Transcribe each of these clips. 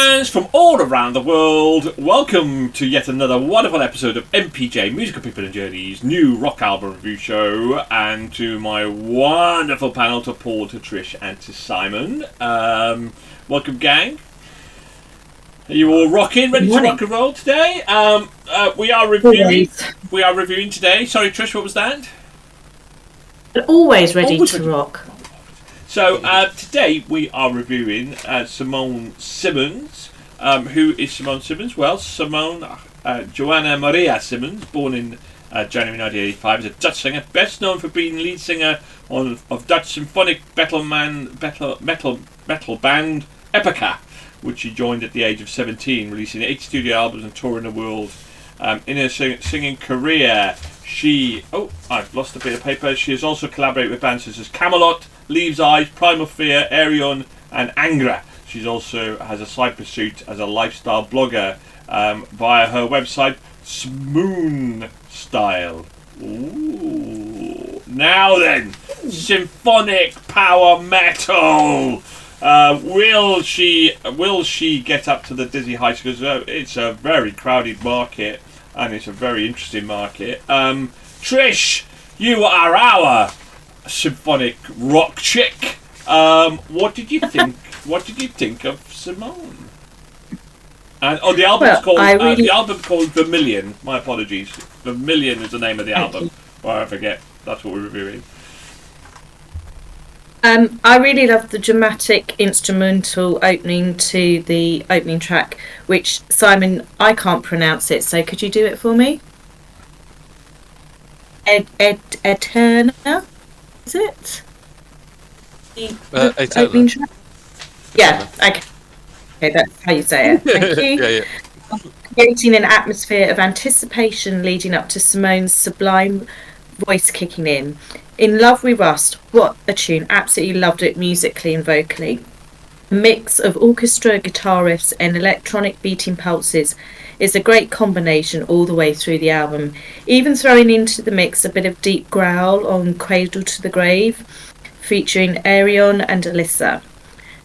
fans from all around the world, welcome to yet another wonderful episode of MPJ, Musical People and Journeys, new rock album review show, and to my wonderful panel, to Paul, to Trish, and to Simon. Welcome, gang. Are you all rocking, ready to rock and roll today? We are reviewing today. Sorry, Trish, what was that? Always ready to rock. So today we are reviewing Simone Simmons. Who is Simone Simmons? Well, Simone Joanna Maria Simmons, born in January 1985, is a Dutch singer, best known for being lead singer of Dutch symphonic metal band Epica, which she joined at the age of 17, releasing 8 studio albums and touring the world. In her singing career, I've lost a bit of paper. She has also collaborated with bands such as Camelot, Leaves' Eyes, Primal Fear, Arion, and Angra. She also has a side pursuit as a lifestyle blogger via her website, Simone Style. Ooh. Now then, symphonic power metal. Will she get up to the dizzy heights? Because it's a very crowded market and it's a very interesting market. Trish, you are our symphonic rock chick. What did you think? What did you think of Simone? And the album's the album called Vermillion. My apologies. Vermillion is the name of the album. Or I forget. That's what we're reviewing. I really love the dramatic instrumental opening to the opening track, which, Simon, I can't pronounce it, so could you do it for me? Eterna? Is it? The opening track? Yeah, okay, that's how you say it. Thank you. Yeah. Creating an atmosphere of anticipation leading up to Simone's sublime voice kicking in. In Love We Rust, what a tune. Absolutely loved it musically and vocally. A mix of orchestra, guitar riffs and electronic beating pulses is a great combination all the way through the album. Even throwing into the mix a bit of deep growl on Cradle to the Grave, featuring Arion and Alyssa.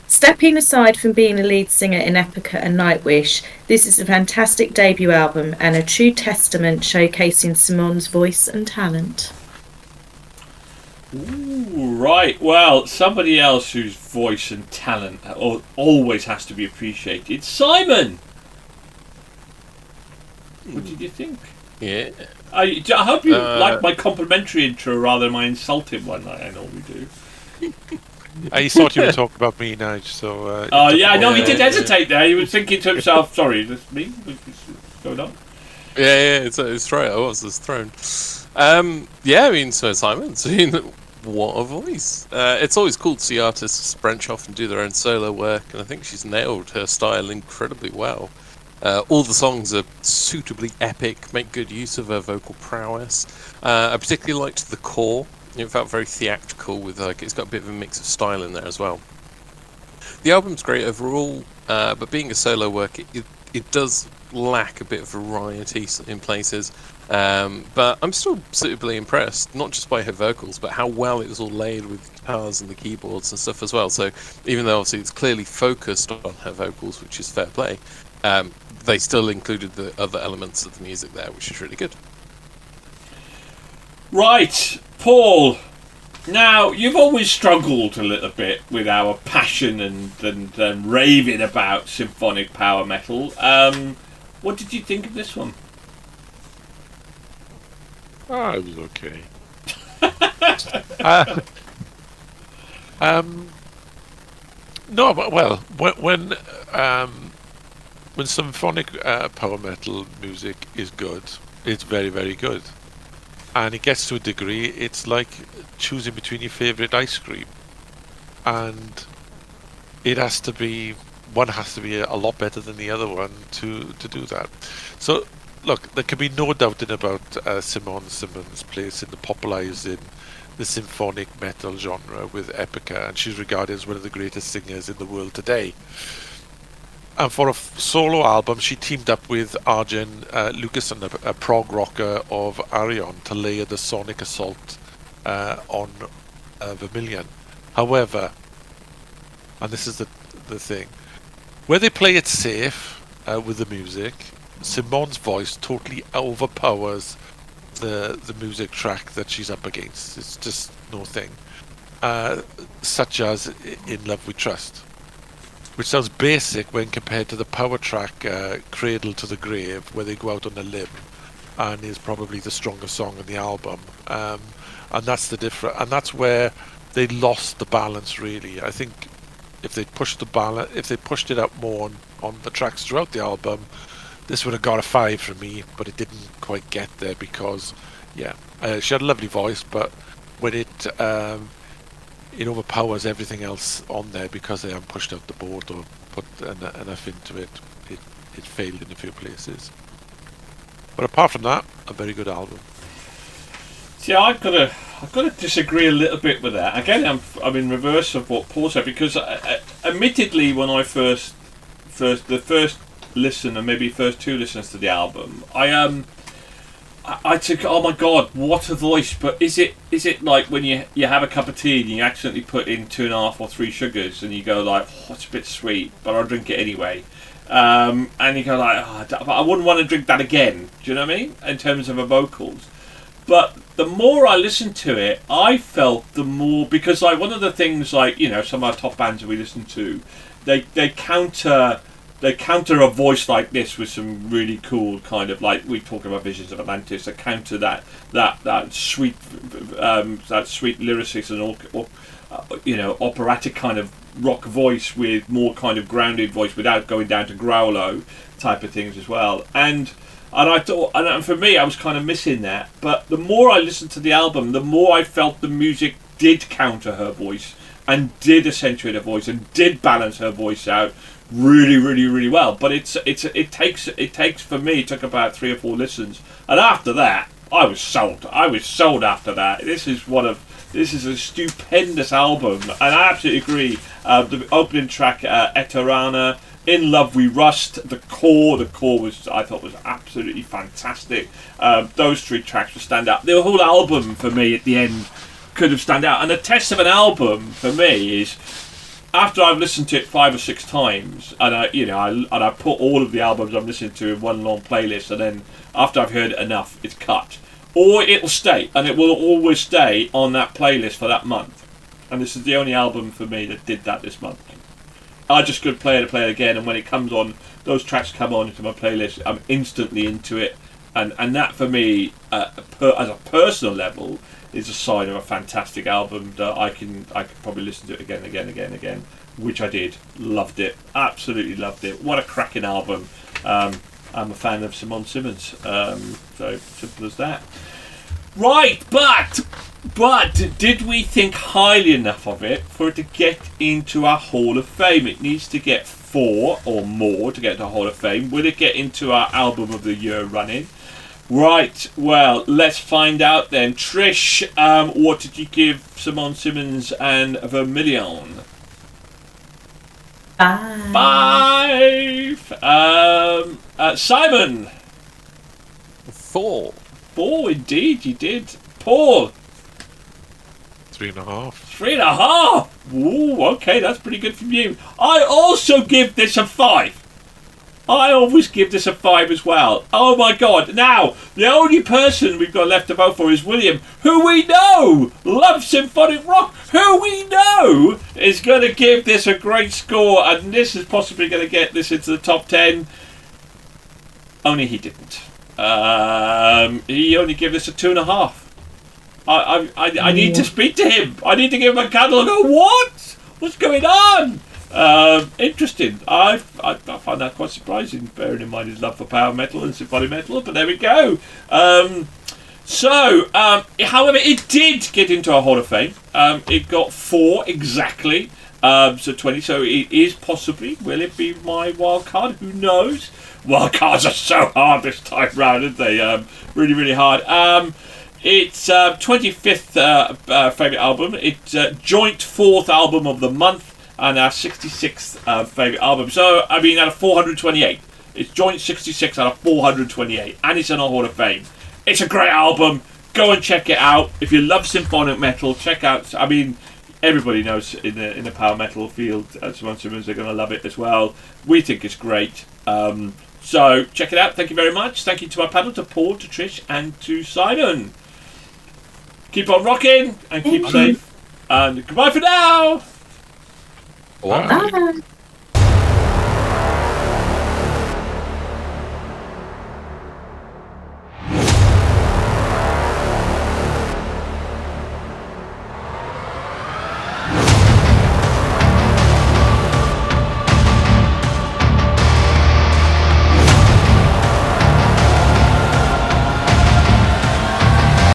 Stepping aside from being a lead singer in Epica and Nightwish, this is a fantastic debut album and a true testament showcasing Simone's voice and talent. Ooh, right. Well, somebody else whose voice and talent always has to be appreciated. Simon! What did you think? Yeah. I hope you like my complimentary intro rather than my insulting one that I normally do. I thought you were talking about me now, so... yeah, I know, he did hesitate there. He was thinking to himself, sorry, is this me? What's going on? Yeah, it's right. I was just thrown. Yeah, I mean, so Simon, what a voice. It's always cool to see artists branch off and do their own solo work, and I think she's nailed her style incredibly well. All the songs are suitably epic, make good use of her vocal prowess. I particularly liked the core. It felt very theatrical with it's got a bit of a mix of style in there as well. The album's great overall, but being a solo work, it does lack a bit of variety in places. But I'm still suitably impressed, not just by her vocals, but how well it was all laid with guitars and the keyboards and stuff as well. So even though obviously it's clearly focused on her vocals, which is fair play, they still included the other elements of the music there, which is really good. Right, Paul. Now, you've always struggled a little bit with our passion and raving about symphonic power metal. What did you think of this one? Oh, it was okay. No, but well, when symphonic power metal music is good, it's very, very good. And it gets to a degree, it's like choosing between your favourite ice cream. And one has to be a lot better than the other one to do that. So, look, there can be no doubting about Simone Simmons' place in the popularising the symphonic metal genre with Epica, and she's regarded as one of the greatest singers in the world today. And for a solo album, she teamed up with Arjen Lucassen, a prog rocker of Arion, to layer the sonic assault on Vermillion. However, and this is the thing, Where they play it safe with the music, Simone's voice totally overpowers the music track that she's up against. It's just no thing. Such as In Love We Trust, which sounds basic when compared to the power track Cradle to the Grave, where they go out on a limb, and is probably the strongest song on the album. And that's the difference, and that's where they lost the balance. Really, I think if they pushed it out more on the tracks throughout the album, this would have got a 5 from me. But it didn't quite get there because, she had a lovely voice, but when it overpowers everything else on there because they haven't pushed out the board or put enough into it, it failed in a few places. But apart from that, a very good album. See, I've got to disagree a little bit with that. Again, I'm in reverse of what Paul said, because admittedly, when I first listen, and maybe first 2 listens to the album, I took, oh my god, what a voice! But is it like when you have a cup of tea and you accidentally put in 2.5 or 3 sugars and you go like, oh, it's a bit sweet, but I'll drink it anyway. And you go like, but I wouldn't want to drink that again. Do you know what I mean? In terms of her vocals. But the more I listened to it, I felt the more, because like one of the things, like, you know, some of our top bands that we listen to, they counter a voice like this with some really cool kind of, like we talk about Visions of Atlantis, that counter that sweet lyricist and operatic kind of rock voice with more kind of grounded voice without going down to growlo type of things as well. And I thought, and for me, I was kind of missing that. But the more I listened to the album, the more I felt the music did counter her voice and did accentuate her voice and did balance her voice out really, really, really well. But it takes for me, it took about 3 or 4 listens, and after that, I was sold. After that. This is a stupendous album, and I absolutely agree. The opening track, Eterana, In Love We Rust, the core was, I thought, was absolutely fantastic. Those 3 tracks would stand out. The whole album for me at the end could have stand out. And the test of an album for me is, after I've listened to it 5 or 6 times, and I put all of the albums I'm listening to in one long playlist, and then after I've heard it enough, it's cut, or it'll stay, and it will always stay on that playlist for that month. And this is the only album for me that did that this month. I just could play it again, and when it comes on, those tracks come on into my playlist, I'm instantly into it, and that for me, as a personal level, is a sign of a fantastic album that I could probably listen to it again, which I did. Loved it, absolutely loved it. What a cracking album. I'm a fan of Simone Simmons, so simple as that. Right, but did we think highly enough of it for it to get into our Hall of Fame? It needs to get 4 or more to get into Hall of Fame. Will it get into our Album of the Year running? Right, well, let's find out then. Trish, what did you give Simone Simmons and Vermillion? 5. 5. Simon? 4. 4, indeed, you did. Paul? 3.5. 3.5. Ooh, okay, that's pretty good from you. I also give this a 5. I always give this a 5 as well. Oh my god. Now, the only person we've got left to vote for is William, who we know loves symphonic rock, who we know is going to give this a great score, and this is possibly going to get this into the top 10. Only he didn't. He only gave this a 2.5. I need to speak to him. I need to give him a candle and go, what? What's going on? Interesting. I find that quite surprising, bearing in mind his love for power metal and symphonic metal, but there we go. However, it did get into our Hall of Fame. It got 4 exactly, so 20, so it is possibly, will it be my wild card? Who knows? Wild cards are so hard this time round, aren't they? Really, really hard. It's 25th favourite album. It's joint 4th album of the month, and our 66th favourite album. So, I mean, out of 428. It's joint 66 out of 428. And it's in our Hall of Fame. It's a great album. Go and check it out. If you love symphonic metal, check out... I mean, everybody knows in the power metal field, Simone Simmons are going to love it as well. We think it's great. So check it out. Thank you very much. Thank you to our panel, to Paul, to Trish, and to Simon. Keep on rocking and keep safe. And goodbye for now. Wow. Bye.